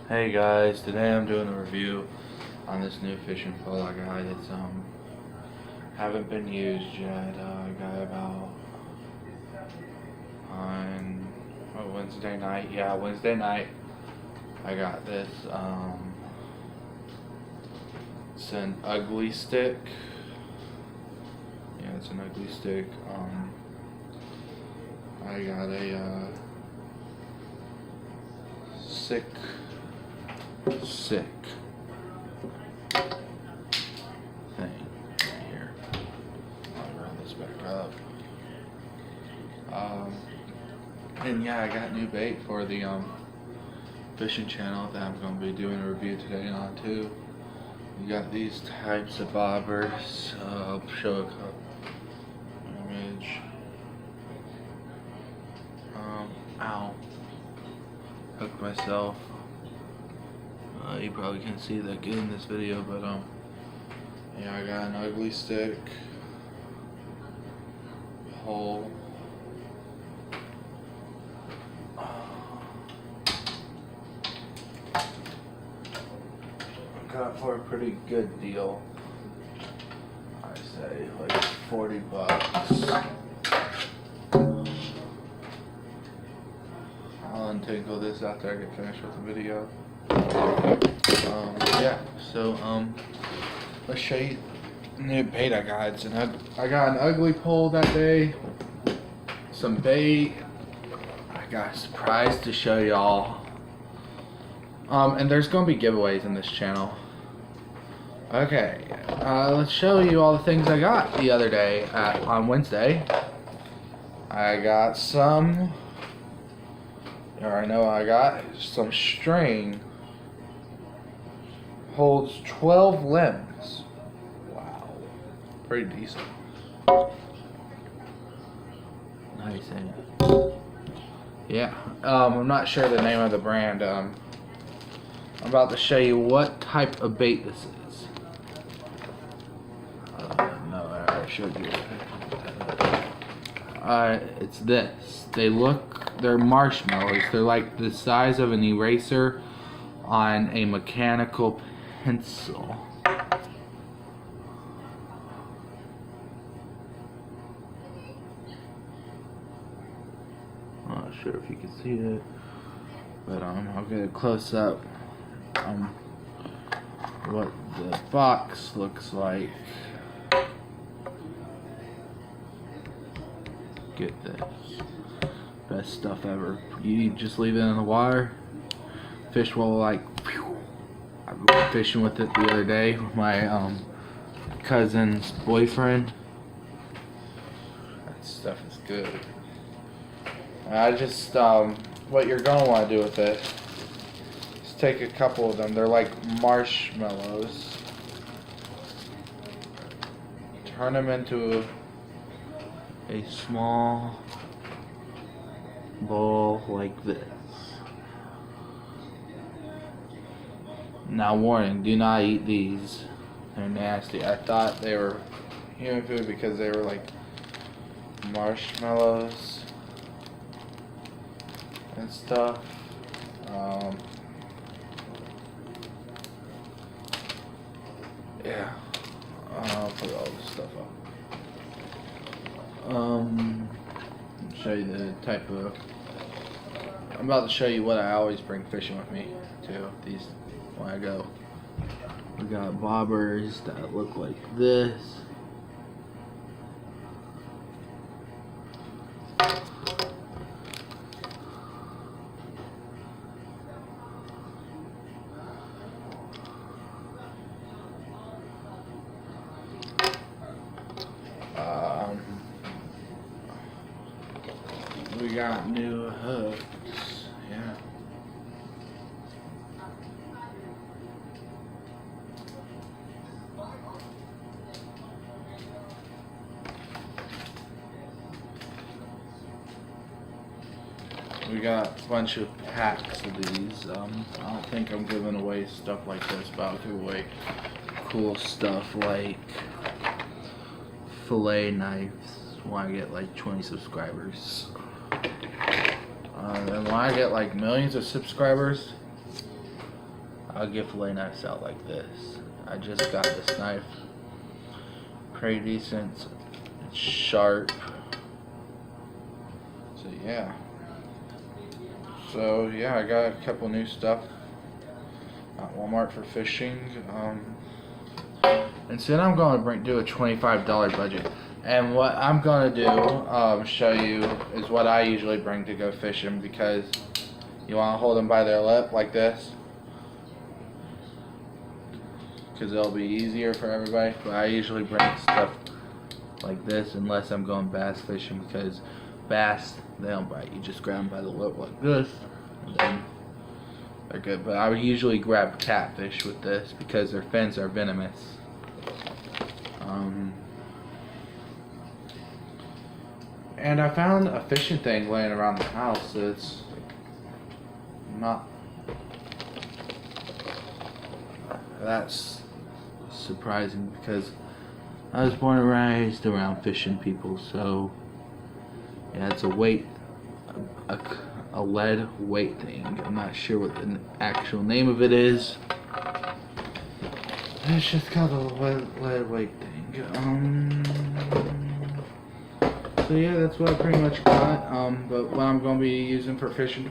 Hey guys, today I'm doing a review on this new fishing pole I got. It's haven't been used yet. I got it about on Wednesday night. Yeah, Wednesday night I got this. It's an ugly stick. Yeah, it's an ugly stick. I got a sick thing right here. I'll round this back up. And yeah, I got new bait for the fishing channel that I'm going to be doing a review today on too. You got these types of bobbers. I'll show a image. Ow. Hooked myself. You probably can't see that good in this video, but yeah, I got an ugly stick hole. Got it for a pretty good deal. I say like 40 bucks. I'll untangle this after I get finished with the video. Yeah, so let's show you the new bait I got. I got an ugly pole that day, some bait. I got a surprise to show y'all. And there's gonna be giveaways in this channel. Okay, let's show you all the things I got the other day on Wednesday. I got some, or I know I got some string. Holds 12 limbs. Wow, pretty decent. Nice, ain't it? Yeah, I'm not sure the name of the brand. I'm about to show you what type of bait this is. No, I already showed you. It's this. They're marshmallows. They're like the size of an eraser on a mechanical pencil. I'm not sure if you can see it, but I'll get a close up what the box looks like. Get this. Best stuff ever. You just leave it in the water. Fish will like, whew. I went fishing with it the other day with my cousin's boyfriend. That stuff is good. I just what you're gonna want to do with it is take a couple of them. They're like marshmallows. Turn them into a small bowl like this. Now warning, do not eat these. They're nasty. I thought they were human food because they were like marshmallows and stuff. Yeah. I'll put all this stuff up. Show you the type of. I'm about to show you what I always bring fishing with me too. These. When I go, we got bobbers that look like this. We got new hooks. Yeah. We got a bunch of packs of these. I don't think I'm giving away stuff like this, but I'll give away cool stuff like fillet knives when I get like 20 subscribers. And when I get like millions of subscribers, I'll get fillet knives out like this. I just got this knife. Pretty decent. It's sharp. So yeah. I got a couple new stuff at Walmart for fishing. And soon I'm going to do a $25 budget. And what I'm going to do, show you, is what I usually bring to go fishing, because you want to hold them by their lip like this, because it'll be easier for everybody. But I usually bring stuff like this unless I'm going bass fishing, because bass, they don't bite. You just grab them by the lip like this, and then they're good. But I would usually grab catfish with this because their fins are venomous. And I found a fishing thing laying around the house that's not. That's surprising because I was born and raised around fishing people, so yeah, it's a weight, a lead weight thing. I'm not sure what the actual name of it is. It's just called a lead weight thing. So yeah, that's what I pretty much got. But what I'm going to be using for fishing tomorrow.